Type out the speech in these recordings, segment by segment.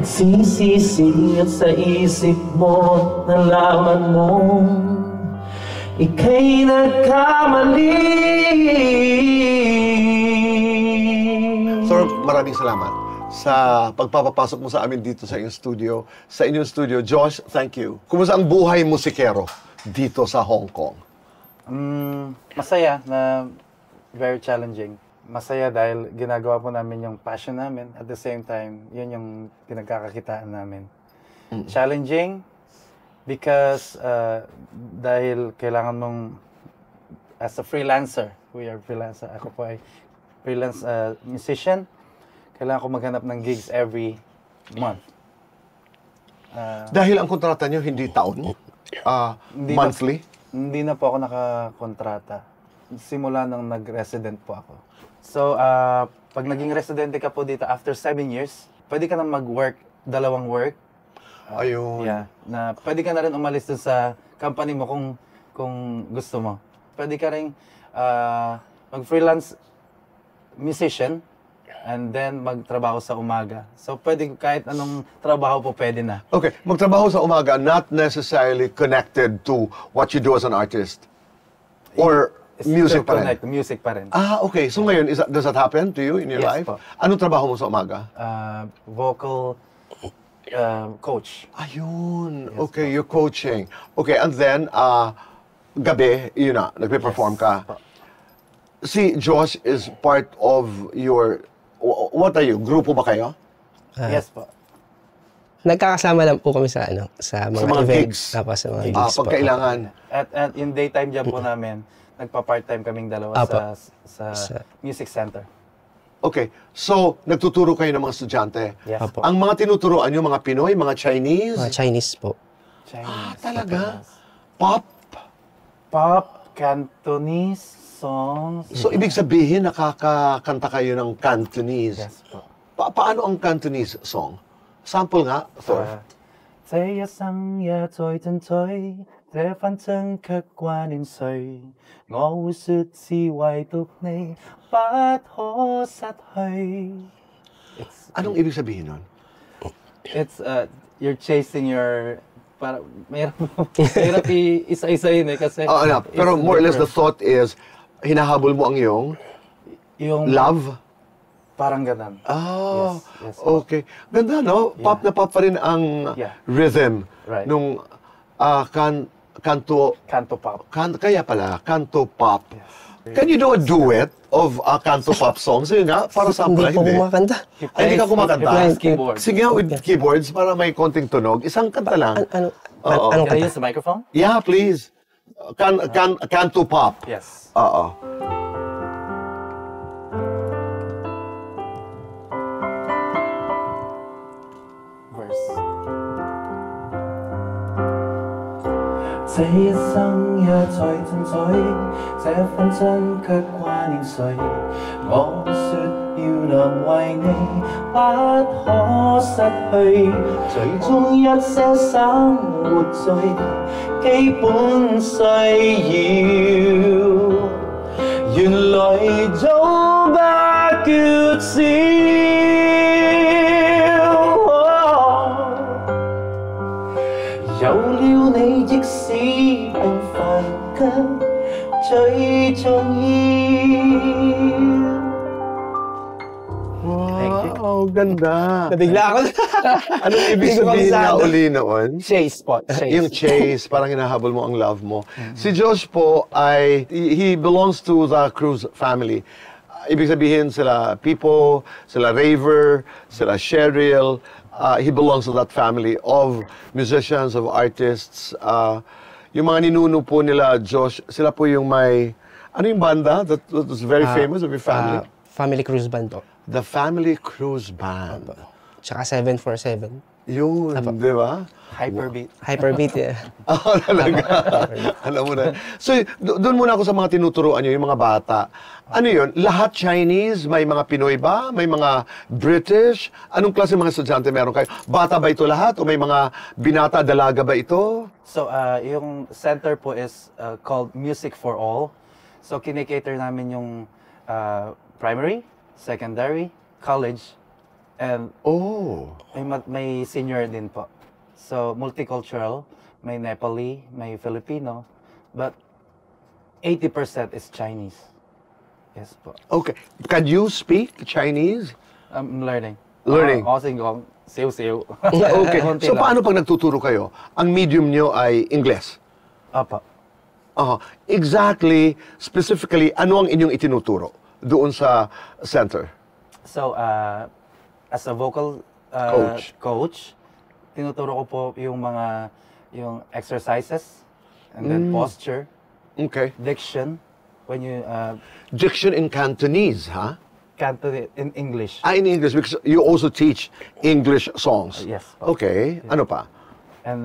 Nagsisisingit sa isip mo, nalaman mo ika'y nagkamali. Sir, maraming salamat sa pagpapapasok mo sa amin dito sa inyong studio. Sa inyong studio, Josh, thank you. Kumusta ang buhay musikero dito sa Hong Kong? Masaya na very challenging. Masaya dahil ginagawa po namin yung passion namin. At the same time, yun yung pinagkakakitaan namin. Challenging because dahil kailangan mong, as a freelancer, we are freelancer, ako po ay freelance musician, kailangan ko maghanap ng gigs every month. Dahil ang kontrata nyo hindi taon? Monthly? Hindi na po ako nakakontrata. Simula nang nag-resident po ako. So, pag naging residente ka po dito after 7 years, pwede ka na mag-work, dalawang work. Ayun. Yeah, na pwede ka na rin umalis dun sa company mo kung gusto mo. Pwede ka rin mag-freelance musician and then magtrabaho sa umaga. So pwede kahit anong trabaho po pwede na. Okay, magtrabaho sa umaga, not necessarily connected to what you do as an artist? Or music pa rin? Music pa rin. Okay. So ngayon, does that happen to you in your life? Po. Anong trabaho mo sa umaga? Vocal coach. Ayun. Yes, Okay, you're coaching. Okay, and then, gabi, yun na, nagpe-perform ka. Si Josh is part of your, what are you? Grupo ba kayo? Yes po. Nagkakasama lang po kami sa mga events. Gigs. Tapos sa mga gigs Pag kailangan. At yung daytime job po namin, nagpa-part-time kaming dalawa sa music center. Okay, so nagtuturo kayo ng mga estudyante. Yes. Apo. Ang mga tinuturo nyo, mga Pinoy, mga Chinese? Mga Chinese po. Chinese. Talaga? Pop? Pop, Cantonese songs. So, ibig sabihin, nakakakanta kayo ng Cantonese. Yes po. Paano ang Cantonese song? Sample nga, Thor. 这一生也在進取，這紛爭卻掛念誰？我會說是唯獨你不可失去。Anong ibig sabihin nun? It's you're chasing your mahirap isa-isahin eh kasi Pero more or less the thought is hinahabol mo ang yung love. parang ganun. Yes, Okay. Ganda, no? Pop na pop pa rin ang rhythm Right. nung kanto pop. Kaya pala, kanto pop. Can you do a duet of kanto pop songs? Yun nga, para sa Hindi po kumakanta. Ay, hindi ka kumakanta? Plays keyboard. Sige nga, with keyboards para may konting tunog. Isang kanta lang. Anong Can I kanta? use the microphone? Yeah, please. Kanto pop. Yes. Oo. Verse. 這一生也在進取，這紛爭卻掛念誰？我說要能為你不可失去，最終一些生活最基本需要，原來早不缺少。有了你，即使平凡卻最重要。Wow, ganda. Nabigla ako. Anong ibig sabihin na uli noon? Chase po. Yung chase, parang hinahabol mo ang love mo. Si Josh po ay, he belongs to the Cruz family. Ibig sabihin sila Pipo, sila Raver, sila Cheryl. He belongs to that family of musicians, of artists. Yung mga ninuno po nila, Josh, sila po yung may, ano yung banda that was very famous of your family? Family Cruise Band po. The Family Cruise Band. Tsaka 747. Yun, di ba? Hyperbeat. Hyperbeat, yeah. Talaga. Alam mo na. So, doon muna ako sa mga tinuturoan nyo, yung mga bata. Ano yun? Lahat Chinese? May mga Pinoy ba? May mga British? Anong klase mga estudyante meron kayo? Bata ba ito lahat? O may mga binata, dalaga ba ito? So, yung center po is called Music for All. So, kinikater namin yung primary, secondary, college, And Oh. may senior din po. So, multicultural. May Nepali, may Filipino. But 80% is Chinese. Yes po. Okay. Can you speak Chinese? I'm learning. Learning. Osingong, siw-siw. Okay. Konti So lang. paano pag nagtuturo kayo? Ang medium nyo ay Ingles. Apa. Exactly, specifically, ano ang inyong itinuturo doon sa center? So, as a vocal coach, tinuturo ko po yung exercises, and then posture, Okay. diction, when you Diction in Cantonese, ha? Cantonese in English. In English, because you also teach English songs. Yes. Okay. Ano pa? And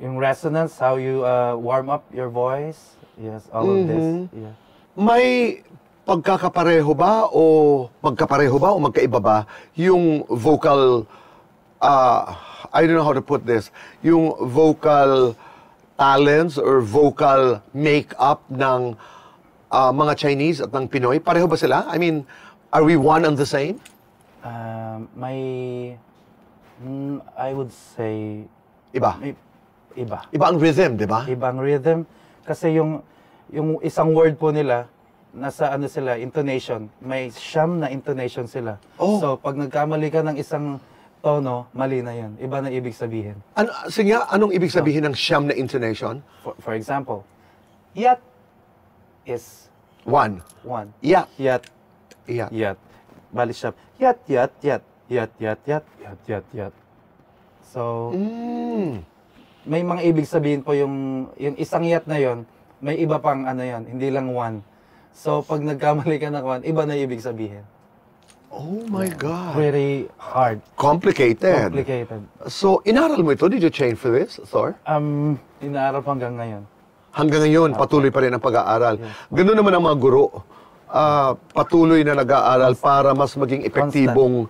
yung resonance, how you warm up your voice. Yes, all of this. Yeah. May pagkakapareho ba o magkaiba ba yung vocal, I don't know how to put this, yung vocal talents or vocal make-up ng mga Chinese at ng Pinoy? Pareho ba sila? I mean, are we one and the same? I would say, Iba. iba. Iba ang rhythm, di ba? Ibang rhythm. Kasi yung isang word po nila, nasa intonation. May siyam na intonation sila. Oh. So, pag nagkamali ka ng isang tono, mali na yun. Iba na ibig sabihin. Sige nga, anong ibig sabihin ng siyam na intonation? For example, yat is One. one. Yeah. Yat, Yeah. yat. Bali siya, yat, yat, yat. Yat, yat, yat, yat, yat, yat. So, may mga ibig sabihin po yung isang yat na yon, may iba pang yon, hindi lang one. So, pag nagkamali ka ng one, iba na ibig sabihin. Oh my God. Very hard. Complicated. Complicated. So, inaral mo ito? Did you train for this, Thor? Inaaral pa hanggang ngayon. Hanggang ngayon, patuloy pa rin ang pag-aaral. Ganun naman ang mga guro. Patuloy na nag-aaral para mas maging epektibong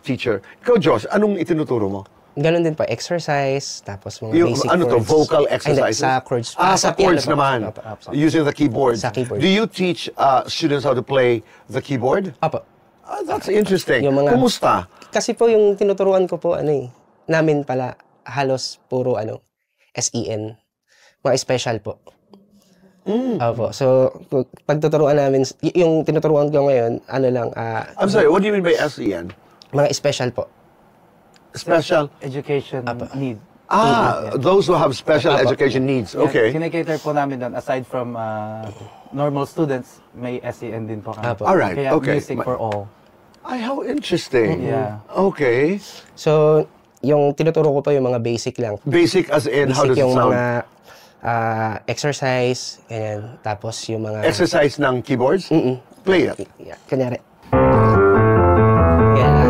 teacher. Ikaw, Josh, anong itinuturo mo? Ganun din po, exercise, tapos mga Yung, basic ano to, chords. vocal Ay, hindi, exercises? sa chords. Sa chords piano po. naman. Opo. Using the keyboard. Sa keyboard. Do you teach students how to play the keyboard? Opo. That's interesting. Yung mga- Kumusta? Kasi po yung tinuturuan ko po, namin pala, halos puro, SEN. Mga special po. Opo. So, pagtuturuan namin, yung tinuturuan ko ngayon, I'm sorry, what do you mean by SEN? mga special po. Special? Education need. Those who have special Apo. education needs. Okay. Kinikater po namin doon, aside from normal students, may SEN din po kami. Apo. Alright, Kaya okay. music for all. Ay, how interesting. Yeah. Okay. So, yung tinuturo ko pa yung mga basic lang. Basic as in, how does Basic it yung sound? mga exercise, ganyan. Tapos yung mga... Exercise ng keyboards? Play it. Yeah, kunyari. Yan.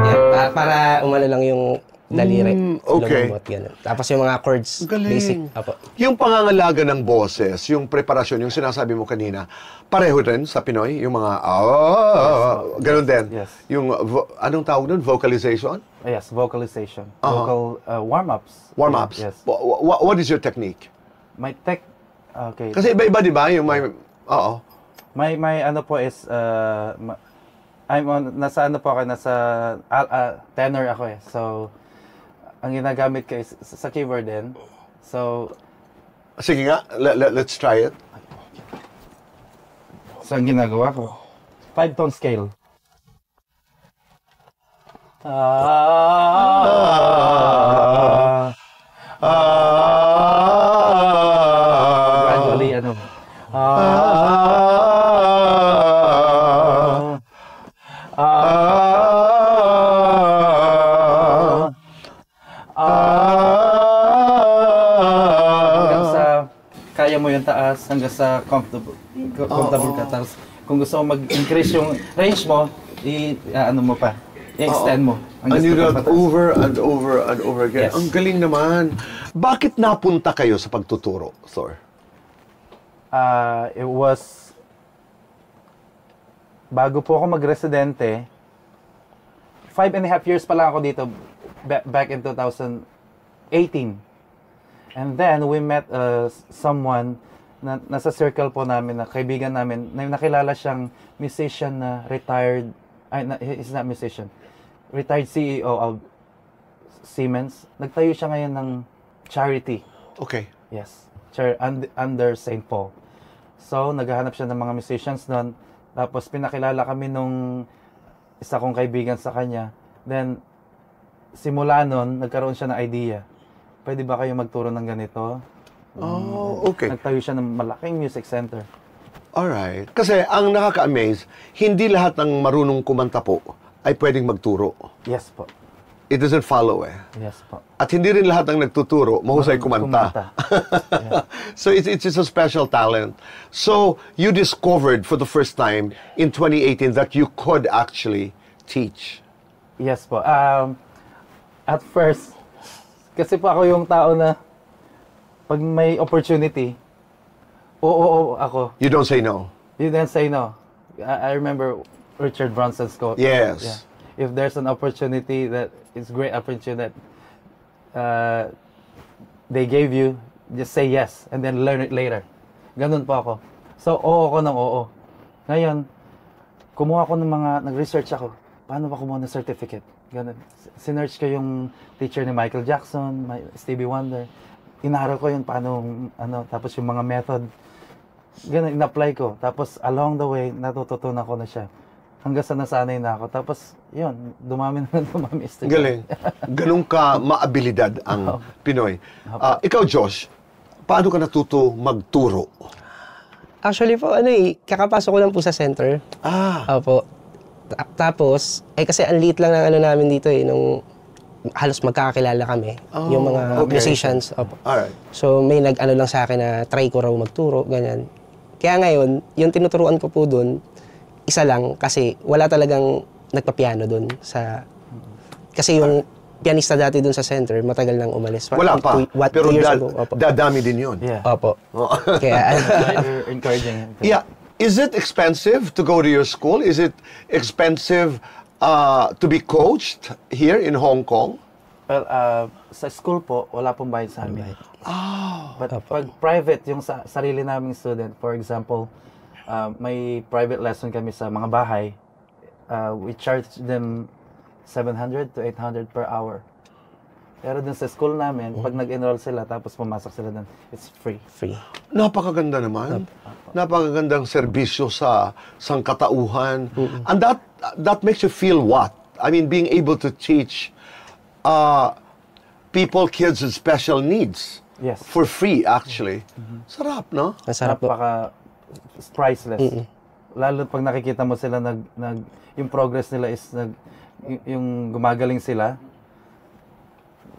Yan, para umano lang yung daliri. okay. Lumambot, ganun. Tapos yung mga chords, Galing. basic. Apo. Yung pangangalaga ng boses, yung preparasyon, yung sinasabi mo kanina, pareho rin sa Pinoy? Yung mga, ganun din? Yes. Yung, anong tawag nun? Vocalization? Yes, vocalization. Vocal warm-ups. Warm-ups? Yes. What is your technique? My tech, okay. Kasi iba-iba, di ba? Yung may, My ano po is, nasa ano po ako, nasa tenor ako eh. So, ang ginagamit ko is sa keyboard din. So, Sige nga, let's try it. so ang ginagawa ko, 5-tone scale. Gradually, ano. Hanggang sa kaya mo yung taas, hanggang sa comfortable ka. Tapos kung gusto mo mag-increase yung range mo, ano mo pa, i-extend mo. And you sa do it pataas. over and over and over again. Yes. Ang galing naman. Bakit napunta kayo sa pagtuturo, Thor? It was, bago po ako mag-residente, 5.5 years pa lang ako dito, back in 2018. And then, we met someone nasa circle po namin na kaibigan namin, na nakilala siyang musician na retired, he's not musician, retired CEO of Siemens. Nagtayo siya ngayon ng charity. Okay. Yes. Under St. Paul. So, naghahanap siya ng mga musicians doon. Tapos, pinakilala kami nung isa kong kaibigan sa kanya. Then, simula nun, nagkaroon siya ng idea. Pwede ba kayo magturo ng ganito? Oh, okay. Nagtayo siya ng malaking music center. Alright. Kasi ang nakaka-amaze, hindi lahat ng marunong kumanta po ay pwedeng magturo. Yes po. It doesn't follow Yes po. At hindi rin lahat ng nagtuturo mahusay kumanta. Yeah. So it's a special talent. So you discovered for the first time in 2018 that you could actually teach. Yes po. At first, kasi po ako yung tao na pag may opportunity, oo ako. You don't say no. You didn't say no. I remember Richard Branson's quote. Yes. Yeah. If there's an opportunity that it's great opportunity that they gave you, just say yes and then learn it later. Ganun po ako. So, oo ako ng oo. Ngayon, kumuha ako ng nag-research ako. Paano ba kumuha ng certificate? Ganun. Sinearch ko yung teacher ni Michael Jackson, Stevie Wonder. Inaral ko yun paano, tapos yung mga method. Ganun, in-apply ko. Tapos, along the way, natututunan ko na siya. Hanggang sa nasanay na ako. Tapos, yun, dumami na dumami. Galing. Ganun ka maabilidad ang Pinoy. Ikaw, Josh, paano ka natuto magturo? Actually po, kakapasok ko lang po sa center. Opo. Tapos, kasi ang liit lang ng namin dito nung halos magkakakilala kami. Yung mga musicians. Opo. Alright. So, may nag-ano lang sa akin na try ko raw magturo, ganyan. Kaya ngayon, yung tinuturuan ko po doon, isa lang kasi wala talagang nagpa-piano doon sa... Kasi yung pianista dati doon sa center, matagal nang umalis. Wala pa. Pero dadami din yun. Yeah. Opo. Kaya... You're encouraging him. Yeah. Is it expensive to go to your school? Is it expensive to be coached here in Hong Kong? Well, sa school po, wala pong bayad sa amin. But pag private, yung sarili naming student, for example, may private lesson kami sa mga bahay, we charge them 700 to 800 per hour. Pero dun sa school namin, pag nag-enroll sila, tapos pumasok sila dun, it's free. Napakaganda naman. Napakagandang serbisyo sa sangkatauhan. And that makes you feel what? I mean, being able to teach kids with special needs. Yes. For free, actually. Sarap, no? Masarap po. Priceless. Lalo pag nakikita mo sila yung progress nila is yung gumagaling sila.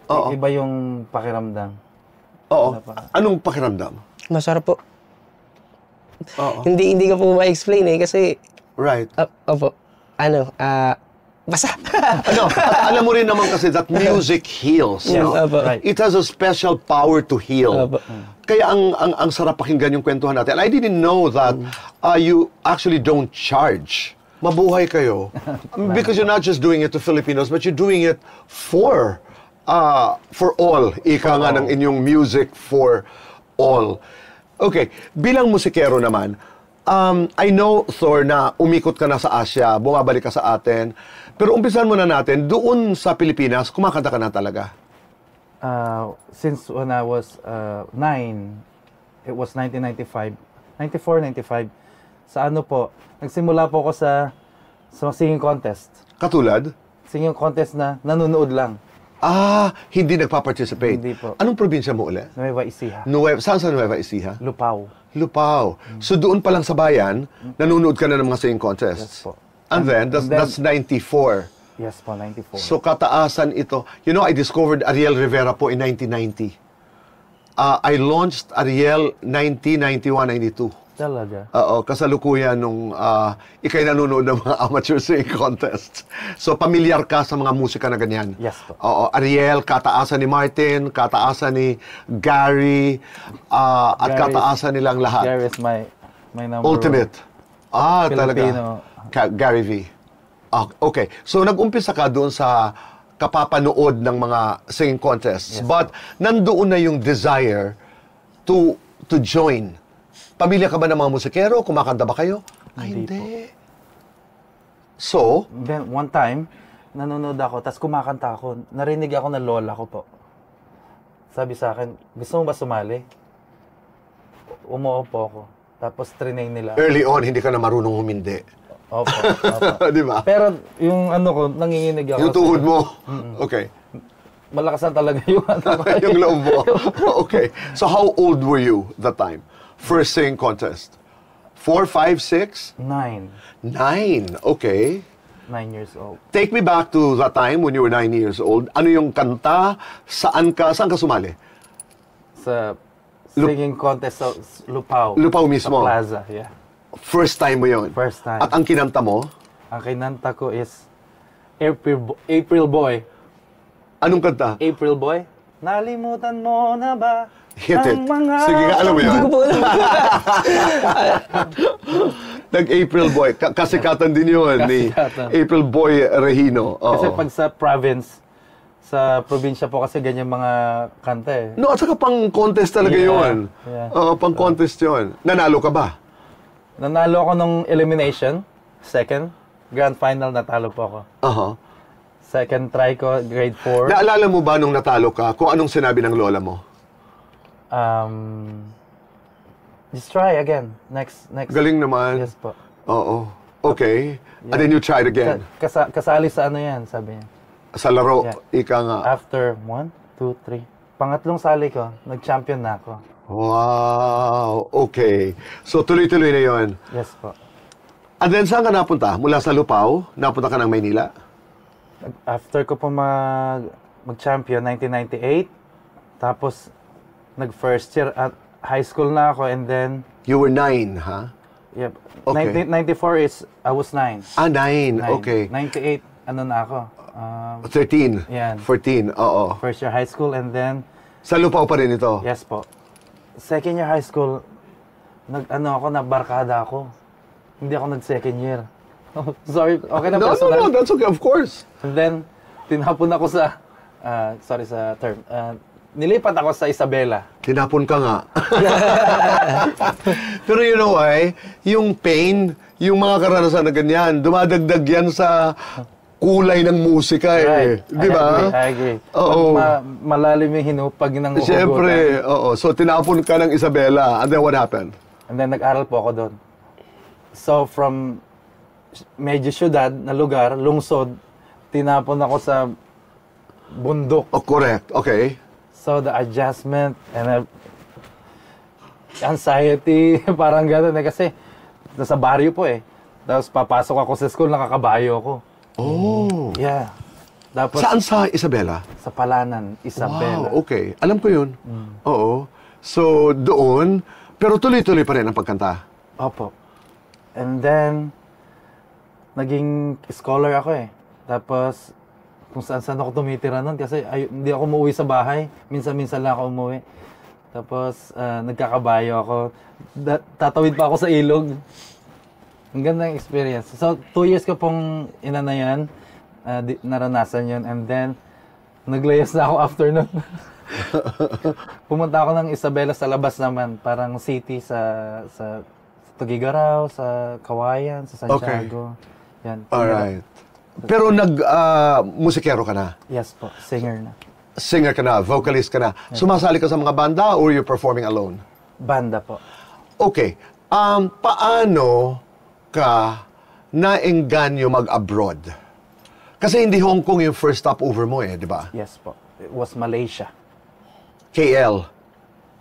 Oo. Iba yung pakiramdam. Oo. Anong pakiramdam? Masarap po. Oo. Hindi ko po ma-explain kasi... Right. Opo. Basta. Alam mo rin naman kasi that music heals. Yes. No? Right. It has a special power to heal. Kaya ang sarap pakinggan yung kwentuhan natin. And I didn't know that you actually don't charge. Mabuhay kayo. Because you're not just doing it to Filipinos, but you're doing it for all. Ika nga ng inyong music for all. Okay, bilang musikero naman, I know, Thor, na umikot ka na sa Asia, bumabalik ka sa atin, pero umpisan muna natin, doon sa Pilipinas, kumakanta ka na talaga? Since when I was 9, it was 1995, 94, 95, sa nagsimula po ako sa singing contest. Katulad? Singing contest na nanonood lang. Hindi nagpa-participate? Hindi po. Anong probinsya mo ulit? Nueva Ecija. Saan sa Nueva Ecija? Lupao. So doon pa lang sa bayan, nanonood ka na ng mga singing contests? Yes po. And then, that's 94. Yes po, 94. So kataasan ito. You know, I discovered Ariel Rivera po in 1990. I launched Ariel 1991-92. Talaga? Oo, kasalukuyan nung ikay nanonood ng mga amateur singing contests. So, pamilyar ka sa mga musika na ganyan? Yes po. Oo, Ariel, kataasan ni Martin, kataasan ni Gary, at kataasan nilang lahat. Gary is my number Ultimate. Filipino. Talaga. Gary V. Okay. So, nag-umpisa ka doon sa kapapanood ng mga singing contests. Yes. But, nandoon na yung desire to join Pamilya ka ba ng mga musikero? Kumakanta ba kayo? Ay, Hindi hindi. So, Then, one time, nanonood ako, tapos kumakanta ako. Narinig ako ng lola ko po. Sabi sa akin, gusto mo ba sumali? Umuo po ako. Tapos trinay nila. early on, hindi ka na marunong humindi. Opo, opo. Di ba? Pero yung ano ko, nanginginig ako. Yung tuhod mo. Okay. Malakas na talaga yung ano ko. Yung loob mo. Okay. So, how old were you that time? First singing contest? 4, 5, 6? 9. 9. Okay. 9 years old. Take me back to that time when you were 9 years old. Ano yung kanta? Saan ka sumali? Sa singing contest sa Lupao. Lupao mismo? Sa plaza, yeah. First time mo yun? First time. At ang kinanta mo? Ang kinanta ko is April Boy. Anong kanta? April Boy, nalimutan mo na ba Hit it. ang mga... Sige nga, alam mo yun? Hindi ko po alam. Nag-April Boy. Kasikatan din yun ni Kasikatan. April Boy Regino. Oo. Kasi pag sa province, sa probinsya po kasi ganyan mga kanta eh. No, at saka pang contest talaga Yeah. yun. Yeah. Oo, pang contest yun. Nanalo ka ba? Nanalo ako nung elimination, second. Grand final, natalo po ako. Aha. Second try ko, grade 4. Naalala mo ba nung natalo ka kung anong sinabi ng lola mo? Just try again. Next. Galing naman. Yes po. Oo. Okay. And then you tried again. Kasali sa ano yan, sabi niya. Sa laro, Yeah. ika nga. After 1, 2, 3. Pangatlong sali ko, nag-champion na ako. Wow. Okay. So tuloy-tuloy na yon. Yes po. And then saan ka napunta? Mula sa Lupao, napunta ka ng Maynila? After ko po mag-champion, 1998. Tapos, nag-first year at high school na ako and then, You were 9, ha? yep. Okay. 1994 is, I was 9. Ah, 9. 9. Okay. 98, ano na ako. 13. Yan. 14. Oo. First year high school and then, Sa Lupao pa rin ito? yes po. Second year high school, nabarkada ako. Hindi ako nag-second year. Sorry, okay na No, personal. that's okay, of course. And then, tinapon ako sa, sorry sa term, nilipat ako sa Isabela. Tinapon ka nga. Pero you know why? Yung pain, yung mga karanasan na ganyan, dumadagdag yan sa kulay ng musika eh. Di ba? I agree. Oo. Pag malalim yung hinupag ng huhugutan. Siyempre, oo. So, tinapon ka ng Isabela. And then what happened? And then, nag-aral po ako doon. So, from medyo syudad na lugar, lungsod, tinapon ako sa bundok. Oh, correct. Okay. So, the adjustment and anxiety, parang gano'n. Kasi, nasa baryo po eh. Tapos, papasok ako sa school, nakakabayo ako. Oh. Yeah. Tapos, Saan sa Isabela? sa Palanan, Isabela. Wow, okay. Alam ko yun. Oo. So, doon, pero tuloy-tuloy pa rin ang pagkanta. Opo. And then, naging scholar ako eh. Tapos, kung saan-saan ako tumitira nun kasi hindi ako umuwi sa bahay. Minsan-minsan lang ako umuwi. Tapos, nagkakabayo ako. Tatawid pa ako sa ilog. Ang gandang experience. So, 2 years ko pong inanayan, naranasan yun. And then, naglayas na ako after nun. Pumunta ako ng Isabela sa labas naman. Parang city sa Tugigaraw, sa Kawayan, sa Santiago. Yan. Alright. Pero musikero ka na? Yes po, singer na. Singer ka na, vocalist ka na. Sumasali ka sa mga banda or you're performing alone? Banda po. Okay. Paano ka naengganyo mag-abroad? Kasi hindi Hong Kong yung first stopover mo eh, di ba? Yes po. It was Malaysia. KL.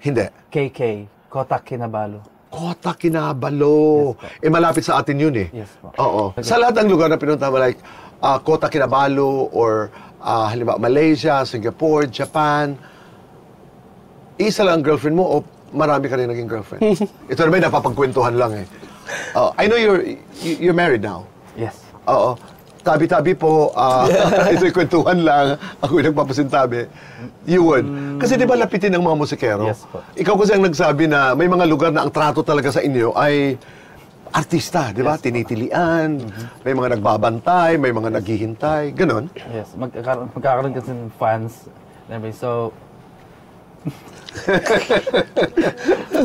Hindi. KK, Kota Kinabalu. Kota Kinabalu. Yes, Malapit sa atin yun eh. Yes po. Oo. Sa lahat ng lugar na pinunta mo, like Kota Kinabalu or halimbawa Malaysia, Singapore, Japan, isa lang ang girlfriend mo o marami ka rin naging girlfriend? Ito naman napapagkwentuhan lang eh. I know you're married now. Yes. Oo. Tabi-tabi po, ito'y kwentuhan lang. Ako'y nagpapasintabi. You would. Kasi di ba lapitin ng mga musikero? Yes po. Ikaw kasi ang nagsabi na may mga lugar na ang trato talaga sa inyo ay artista, di ba? Yes, Tinitilian, may mga nagbabantay, may mga naghihintay, ganon. Yes. Magkakaroon kasi ng fans. So,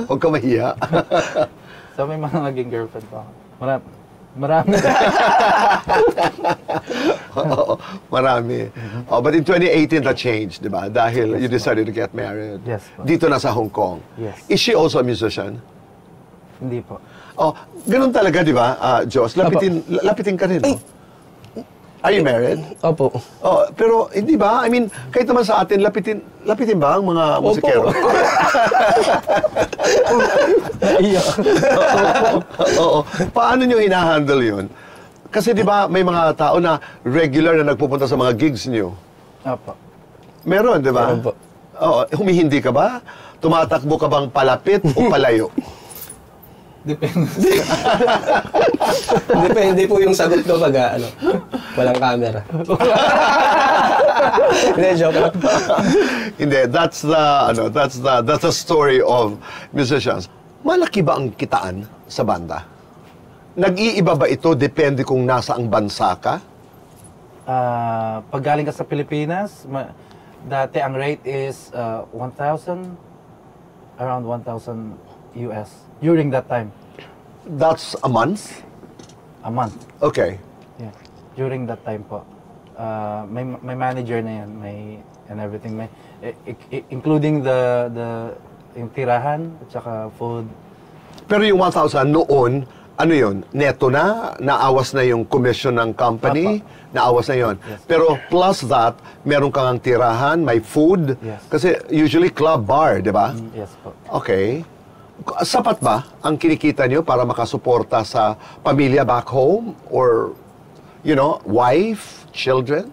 Huwag ka mahiya. So may mga naging girlfriend pa ako. Marami. Oo, marami. Oh, but in 2018, that changed, di ba? Dahil you decided to get married. Yes, po. Dito na sa Hong Kong. Yes. Is she also a musician? Hindi po. Oh, ganun talaga, di ba, Joss? Lapitin ka rin, no? Are you married? Opo. Oh, pero hindi ba? I mean, kahit naman sa atin, lapitin ba ang mga musikero? Oo. Paano nyo hinahandle yun? Kasi di ba, may mga tao na regular na nagpupunta sa mga gigs nyo. Opo. Meron, di ba? Meron po. Oo. Humihindi ka ba? Tumatakbo ka bang palapit o palayo? Depende. Depende po yung sagot ko pag walang camera. Hindi, joke lang. Hindi, that's the story of musicians. Malaki ba ang kitaan sa banda? Nag-iiba ba ito depende kung nasa ang bansa ka? Pag galing ka sa Pilipinas, dati ang rate is 1,000, around 1,000 US during that time. That's a month? A month. Okay. Yeah. During that time po. May manager na yan, and everything. Including yung tirahan at saka food. Pero yung 1,000 noon, ano yun? Neto na? Naawas na yung commission ng company? Naawas na yun. Yes. Pero plus that, meron kang tirahan, may food. Yes. Kasi usually club bar, di ba? Yes po. Okay. Sapat ba ang kinikita nyo para makasuporta sa pamilya back home? Or, wife, children?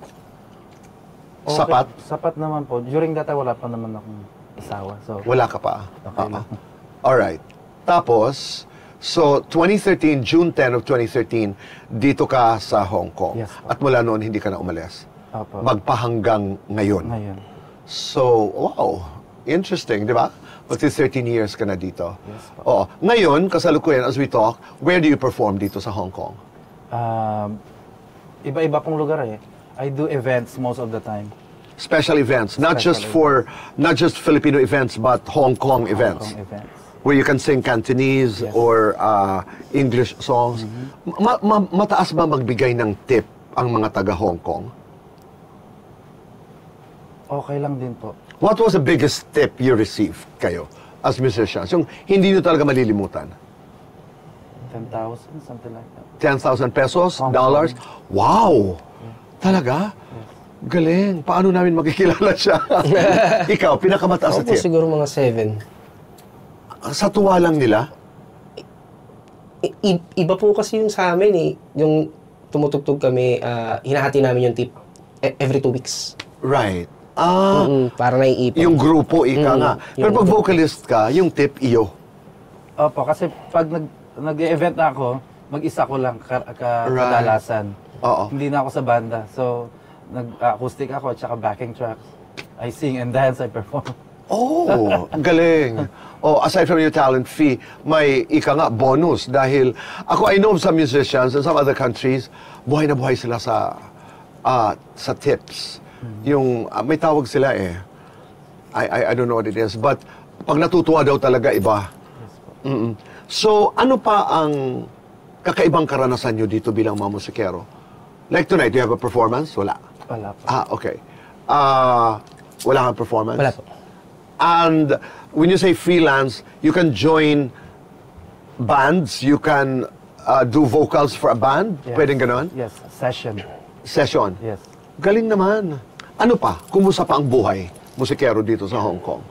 Okay. Sapat? Sapat naman po. During that time, wala pa naman akong asawa. So, Wala ka pa? Okay lang. Alright. Tapos, so 2013, June 10 of 2013, dito ka sa Hong Kong. Yes, po. At mula noon, hindi ka na umalis. Opo. Magpahanggang ngayon. Ngayon. So, wow. Interesting, di ba? Kasi 13 years ka na dito. Yes, po. Oo. Ngayon, kasalukuyan, as we talk, where do you perform dito sa Hong Kong? Iba-iba pong lugar eh. I do events most of the time. Special events, not just Filipino events, but Hong Kong events. Hong Kong events. Where you can sing Cantonese Yes. or English songs. Mataas ba magbigay ng tip ang mga taga Hong Kong? Okay lang din po. What was the biggest tip you received kayo as musicians? Yung hindi nyo talaga malilimutan? 10,000, something like that. 10,000 pesos? Hong Dollars? Kong. Wow! Talaga? Galing. Paano namin makikilala siya? Ikaw, pinakamataas na Opo, tip. siguro mga 7. Sa tuwa lang nila? Iba po kasi yung sa amin eh. Yung tumutugtog kami, hinahati namin yung tip every 2 weeks. Right. Para naiipon. Yung grupo, ika nga. Pero pag vocalist ka, yung tip, iyo. Opo, kasi pag nag-event na ako, mag-isa ko lang kadalasan. Oo. Hindi na ako sa banda. So, nag-acoustic ako at saka backing tracks. I sing and dance, I perform. Oh, galing. Oh, aside from your talent fee, may ika nga bonus dahil ako I know of some musicians in some other countries, buhay na buhay sila sa tips. Yung may tawag sila eh. I don't know what it is, but pag natutuwa daw talaga iba. So, ano pa ang kakaibang karanasan nyo dito bilang mga musikero? Like tonight, do you have a performance? Wala. Wala pa. Okay. Wala kang performance? Wala po. And when you say freelance, you can join bands, you can do vocals for a band? Yes. Pwedeng ganon? Yes, session. Session? Yes. Galing naman. Ano pa? Kumusta pa ang buhay musikero dito sa Hong Kong?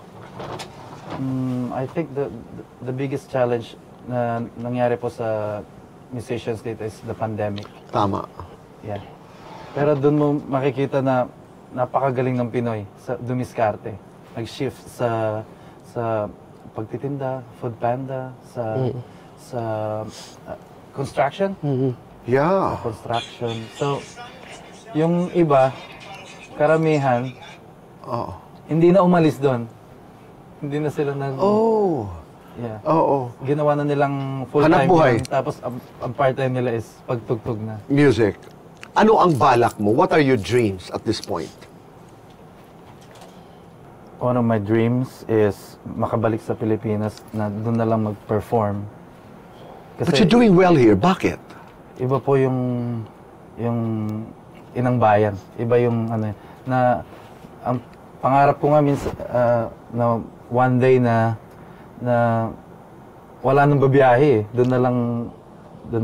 I think the biggest challenge na nangyari po sa musicians dito is the pandemic. Tama. Yeah. Pero doon mo makikita na napakagaling ng Pinoy sa dumiskarte. Nag-shift sa pagtitinda, food panda, sa construction. Yeah. Construction. So, yung iba, karamihan, hindi na umalis doon. Hindi na sila Oh. Yeah. Oo. Ginawa na nilang full-time Hanap buhay. yun, tapos ang part-time nila is pagtugtog na. Music. Ano ang balak mo? What are your dreams at this point? one of my dreams is makabalik sa Pilipinas na doon na lang mag-perform. But you're doing well here. Bakit? Iba po yung inang bayan. Iba yung ano na ang pangarap ko nga minsan na one day na wala nang babiyahe. Doon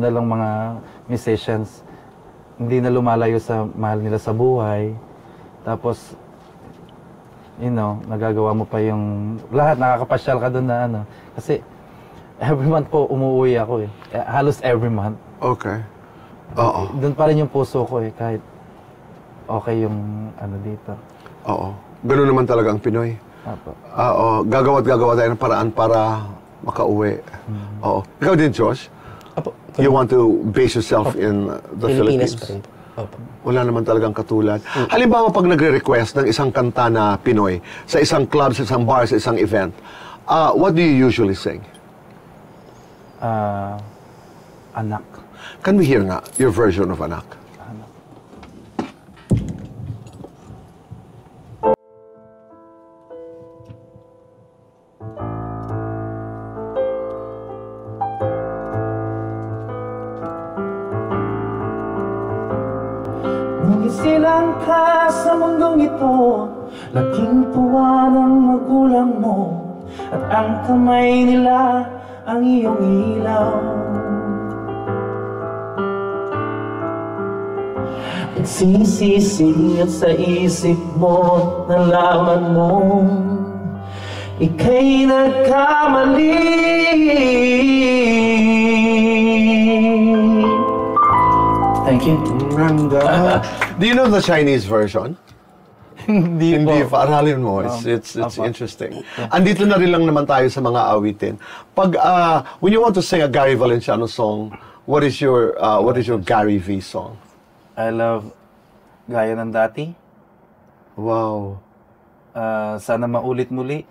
na lang mga musicians hindi na lumalayo sa mahal nila sa buhay. Tapos nagagawa mo pa yung lahat, nakakapasyal ka doon na ano. Kasi every month po umuwi ako eh. Halos every month. Okay. Oo. Doon pa rin yung puso ko eh, kahit okay yung ano dito. Oo. Ganun naman talaga ang Pinoy. Apo. Oo. Gagawa tayo ng paraan para makauwi. Oo. Ikaw din, Josh? Opo. You want to base yourself in the Philippines? pa rin po. Opo. Wala naman talagang katulad. Halimbawa, pag nagre-request ng isang kanta na Pinoy, sa isang club, sa isang bar, sa isang event, what do you usually sing? Anak. Can we hear nga your version of Anak? Anak. Silang ka sa mundong ito, laking tuwa ng magulang mo, at ang kamay nila ang iyong ilaw. Nagsisisingit sa isip mo, nalaman mo ika'y nagkamali. Thank you. Ganda. Do you know the Chinese version? Hindi po. pa. Aralin mo. It's interesting. Andito na rin lang naman tayo sa mga awitin. Pag, when you want to sing a Gary Valenciano song, what is your Gary V song? I love Gaya ng Dati. Wow. Sana Maulit Muli.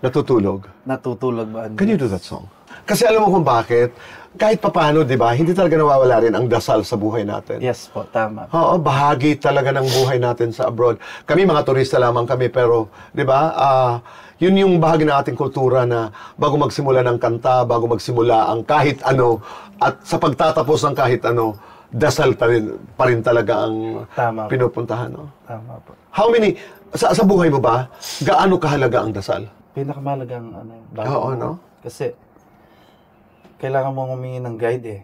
Natutulog. Natutulog ba? Can you do that song? Kasi alam mo kung bakit? Kahit papano, di ba, hindi talaga nawawala rin ang dasal sa buhay natin. Yes po, tama. Oo, bahagi talaga ng buhay natin sa abroad. Kami, mga turista lamang kami, pero, di ba, yun yung bahagi ng ating kultura na bago magsimula ng kanta, bago magsimula ang kahit ano, at sa pagtatapos ng kahit ano, dasal pa rin talaga ang Tama po. pinupuntahan. No? Tama po. How many, sa buhay mo ba, gaano kahalaga ang dasal? Pinakamalagang Oo, no? Kasi kailangan mong humingi ng guide eh.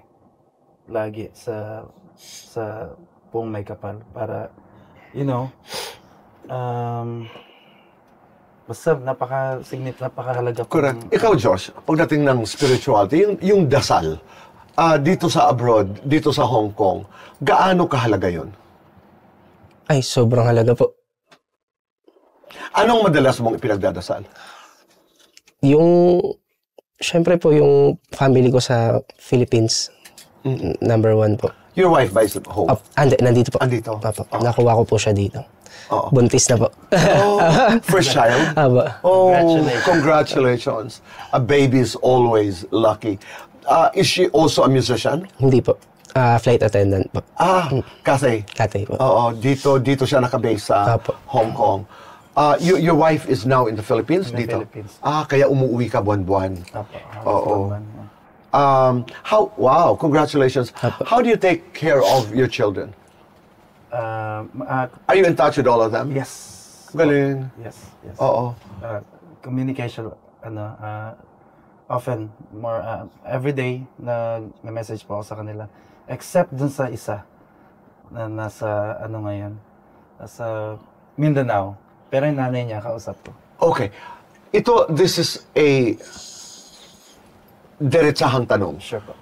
Lagi sa buong may kapal para basta napakahalaga po. Correct. Ikaw, Josh, pagdating ng spirituality, yung dasal, dito sa abroad, dito sa Hong Kong, gaano kahalaga yun? Ay, sobrang halaga po. Anong madalas mong ipinagdadasal? Siyempre po, yung family ko sa Philippines, number one po. Your wife buys at home? Nandito po. Andito? Opo. Nakuha ko po siya dito. Oo. Buntis na po. Oh, first child? Abo. Oh, congratulations. A baby is always lucky. Is she also a musician? Hindi po. Flight attendant po. Kasi? Katay po. Oo, dito siya nakabase sa Apo. Hong Kong. Your wife is now in the Philippines? In the dito? Philippines. Kaya umuwi ka buwan-buwan. Oo. Oo. Wow, congratulations. Apo. How do you take care of your children? Are you in touch with all of them? Yes. Galing. Yes. Oo. Communication, often, more, every day, may message po ako sa kanila. Except dun sa isa, na nasa, ngayon, nasa Mindanao. Pero yung nanay niya, kausap ko. Okay. This is a diretsahang tanong. Sure po.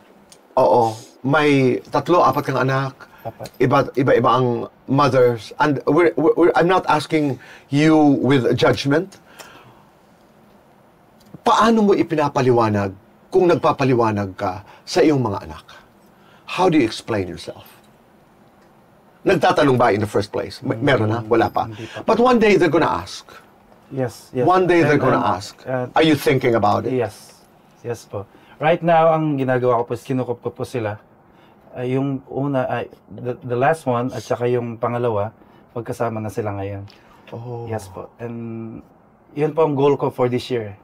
Oo. May 3-4 kang anak. Apat. Iba-iba ang mothers. And I'm not asking you with judgment. Paano mo ipinapaliwanag kung nagpapaliwanag ka sa iyong mga anak? How do you explain yourself? Nagtatanong ba in the first place? Meron na? Wala pa? But one day they're gonna ask. Yes. One day they're gonna ask. Are you thinking about it? Yes. Yes po. Right now, ang ginagawa ko po is kinukup ko po sila. Yung una, the last one, at saka yung pangalawa, magkasama na sila ngayon. Oh. Yes po. And yun po ang goal ko for this year.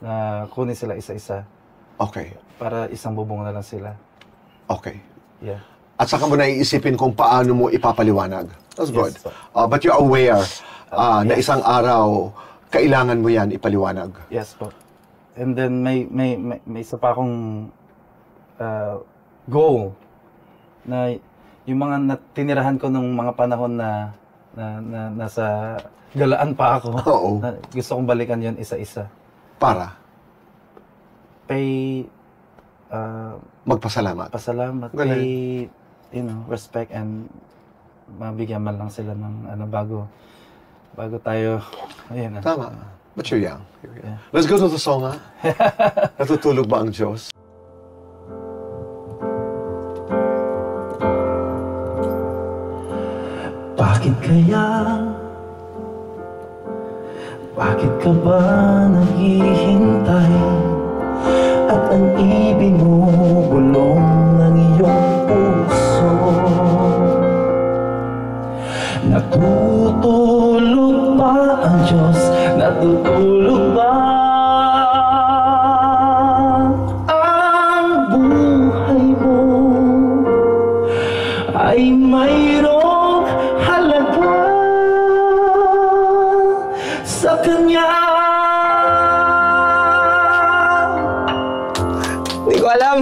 Na kunin sila isa-isa. Okay. Para isang bubong na lang sila. Okay. Yeah. At saka mo naiisipin kung paano mo ipapaliwanag. That's good. Yes, sir. But you're aware na isang araw, kailangan mo yan ipaliwanag. Yes po. And then may isa pa akong goal na yung mga tinirahan ko nung mga panahon na nasa galaan pa ako. Oo. Na gusto kong balikan yun isa-isa. Para Pay magpasalamat. pasalamat, Galing. pay respect and mabigyan man lang sila ng bago tayo. Ayun na. Tama. But you're young. Yeah. Let's go to the song, ha? Natutulog ba ang Diyos? Bakit kaya? Bakit ka ba naghihintay? At ang ibinubulong ng iyong puso natutulog ba ang Diyos? Natutulog ba ang buhay mo? Ay mayroong halaga sa Kanya. Hindi ko alam.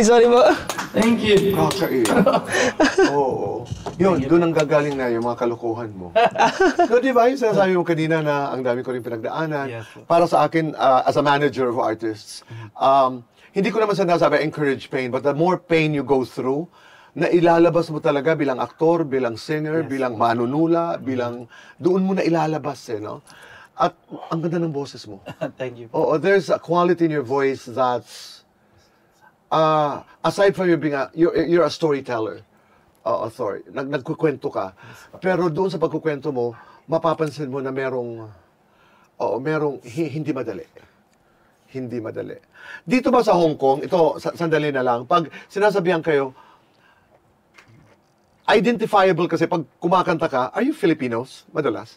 sorry po. Thank you. Kakaiyak. Oo. Yun, doon ang gagaling na yung mga kalukuhan mo. No, di ba? Yung sinasabi mo kanina na ang dami ko rin pinagdaanan. Yes. Para sa akin, as a manager of artists, hindi ko naman sinasabi encourage pain, but the more pain you go through, na ilalabas mo talaga bilang aktor, bilang singer, bilang manunula, bilang doon mo na ilalabas no? At ang ganda ng boses mo. Thank you. Oh, there's a quality in your voice that's aside from you being you're a storyteller. Sorry. Nagkukwento ka. Pero doon sa pagkukwento mo, mapapansin mo na merong hindi madali. Hindi madali. Dito ba sa Hong Kong, ito sandali na lang, pag sinasabihan kayo, identifiable kasi pag kumakanta ka, are you Filipinos? Madalas?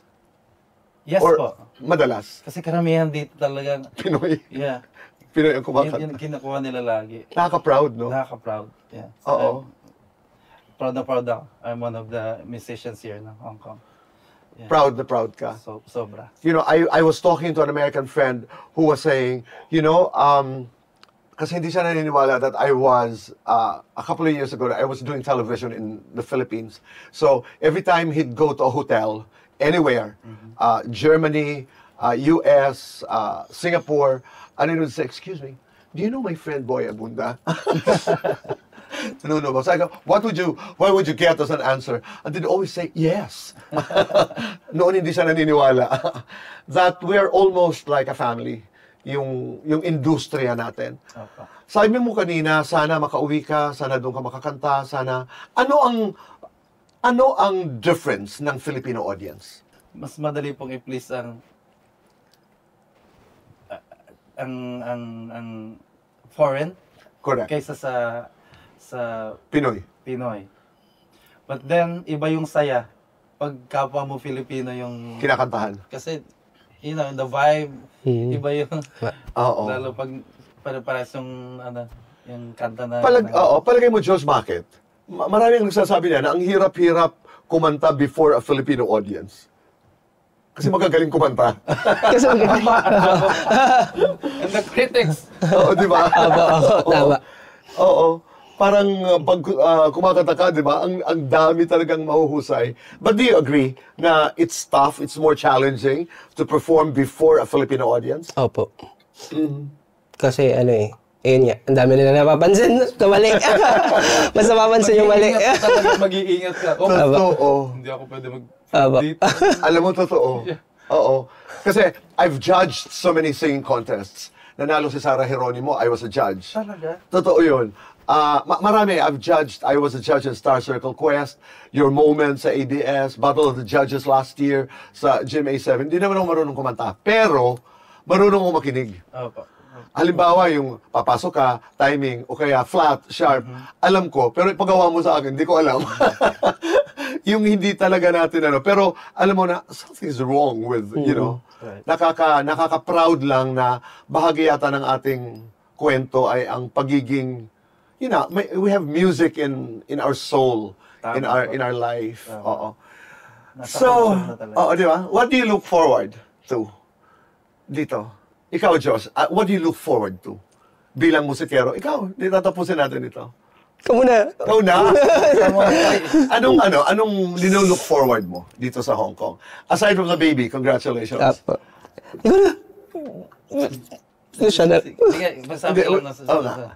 Yes Or po. madalas? Kasi karamihan dito talagang, Pinoy. yeah. Pinoy ang Yun kumakanta. kinukuha nila lagi. Nakaka-proud, no? Nakaka-proud. Yeah. Oo. Proud na proud ako. I'm one of the musicians here in Hong Kong. Yeah. Proud na proud ka. So, sobra. You know, I was talking to an American friend who was saying, kasi hindi siya naniniwala that I was, a couple of years ago, I was doing television in the Philippines. So, every time he'd go to a hotel, anywhere, Germany, US, Singapore, and he would say, excuse me, do you know my friend Boy Abunda? No. So I go, why would you get us an answer? And they'd always say, yes. Noon hindi siya naniniwala. That we're almost like a family. Yung industriya natin. Okay. Sabi mo kanina, sana makauwi ka, sana doon ka makakanta, sana... Ano ang difference ng Filipino audience? Mas madali pong i-please ang foreign Correct. kaysa sa Pinoy. Pinoy. But then, iba yung saya pag kapwa mo Filipino yung... Kinakantahan. Kasi, the vibe, iba yung... Oo. Lalo pag para-paras yung kanta na... Palagay mo, Diyos, bakit? Marami ang nagsasabi niya na ang hirap-hirap kumanta before a Filipino audience. Kasi magagaling kumanta. Kasi magaling. And the critics. Oo, di ba? Tama. Oo. Parang pag kumakanta ka, di ba, ang dami talagang mahuhusay. But do you agree na it's tough, it's more challenging to perform before a Filipino audience? Opo. Kasi ayun nga, ang dami nila napapansin na mali. Mas napapansin yung mali. Mag-iingat ka. Totoo. Hindi ako pwede Aba. dito. Alam mo, totoo. Oo. Kasi I've judged so many singing contests. Nanalo si Sarah Geronimo, I was a judge. Talaga? Totoo yun. Marami, I've judged. I was a judge in Star Circle Quest, Your Moment sa ABS, Battle of the Judges last year sa GMA7. Hindi naman ako marunong kumanta. Pero, marunong ako makinig. Opo. Halimbawa, yung papasok ka, timing, o kaya flat, sharp, alam ko. Pero paggawa mo sa akin, hindi ko alam. yung hindi talaga natin pero alam mo na something's wrong with, you know, Right. nakaka-proud lang na bahagi yata ng ating kwento ay ang pagiging, you know, we have music in our soul, in our life. Oo. Nasa So, culture na talaga. di ba? What do you look forward to dito? Ikaw, Josh, what do you look forward to? Bilang musikero, ikaw, tatapusin natin ito. Ikaw muna. Ikaw na? Anong nilook forward mo dito sa Hong Kong? Aside from the baby, congratulations. Apo. Ikaw na. Siya na. Sige, masabi ko na sa Oo nga.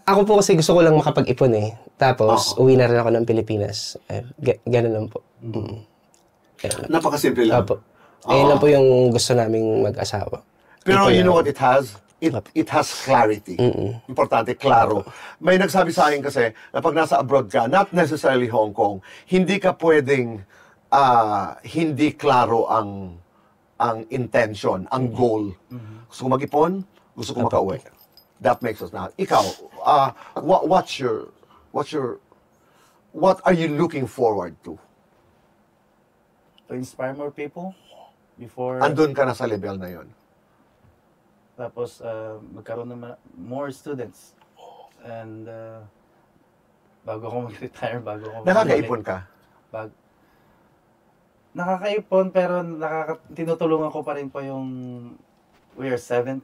Ako po kasi gusto ko lang makapag-ipon eh. Tapos, uwi na rin ako ng Pilipinas. Ganun lang po. Napakasimple lang. Apo. Ayun lang po yung gusto naming mag-asawa. Pero Ipon you know lang. what it has? It has clarity. Importante, klaro. May nagsabi sa akin kasi na pag nasa abroad ka, not necessarily Hong Kong, hindi ka pwedeng hindi klaro ang intention, ang goal. Gusto ko mag-ipon, gusto ko makauwi. That makes us now. Ikaw, what are you looking forward to? To inspire more people before Andun ka na sa level na yon. tapos magkaroon ng more students. And bago ako mag-retire, bago ako Nakakaipon ka? Nakakaipon pero tinutulungan ko pa rin po yung we are seventh.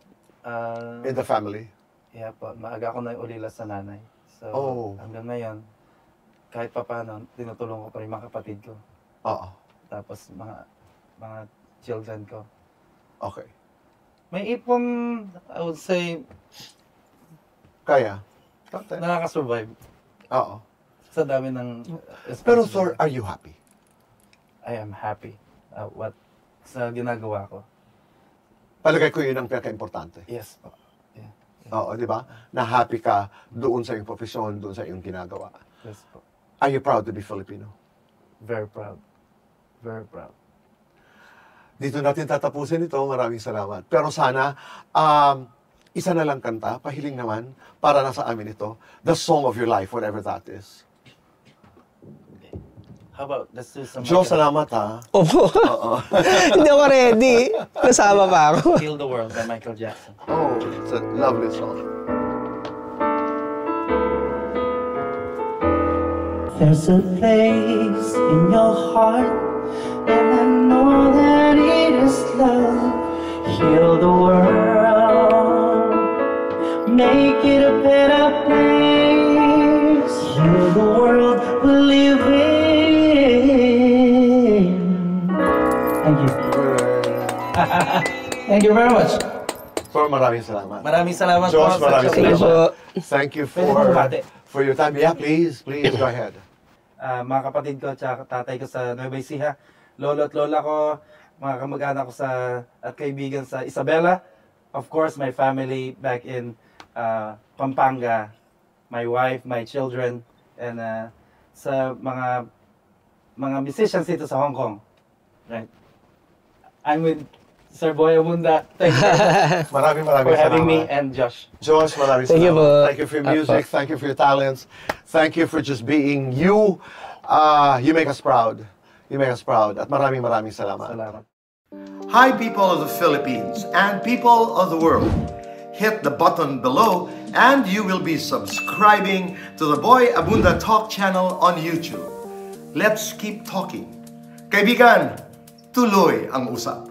In the family? Yeah po, maaga ako na ulila sa nanay. So hanggang ngayon, kahit pa paano, tinutulungan ko pa rin mga kapatid ko. Oo. Tapos mga children ko. Okay. May ipon, I would say, Kaya? nakaka-survive Oo. sa dami ng Pero sir, are you happy? I am happy sa ginagawa ko. Palagay ko yun ang pinaka-importante. Yes po. Yeah. Oo, di ba? Na happy ka doon sa iyong profesyon, doon sa iyong ginagawa. Yes po. Are you proud to be Filipino? Very proud. Very proud. Dito natin tatapusin ito. Maraming salamat. Pero sana, isa na lang kanta, pahiling naman, para nasa amin ito. The song of your life, whatever that is. How about, let's do some... Joe, salamat ha. Opo. Hindi ako ready. Nasama pa ako. Heal the World by Michael Jackson. Oh, it's a lovely song. There's a place in your heart, and I know that it is love. Heal the world, make it a better place. Heal the world we live in. Thank you. Thank you very much. Sir, maraming salamat. Maraming salamat Josh, po. maraming Thank you salamat. po. Thank you Pwede mo bumati? for your time. Yeah, please, go ahead. Mga kapatid ko at tatay ko sa Nueva Ecija, lolo at lola ko, mga kamag-anak ko at kaibigan sa Isabela, of course, my family back in Pampanga, my wife, my children, and sa mga musicians dito sa Hong Kong. Right. I'm with Sir Boy Abunda. Thank you Maraming for having me salamat. and Josh. Josh, maraming Thank you salamat. po. Thank you for your music. Thank you for your talents. Thank you for just being you. You make us proud. You make us proud. At maraming salamat. Salamat. Hi, people of the Philippines and people of the world. Hit the button below and you will be subscribing to the Boy Abunda Talk channel on YouTube. Let's keep talking. Kaibigan, tuloy ang usap.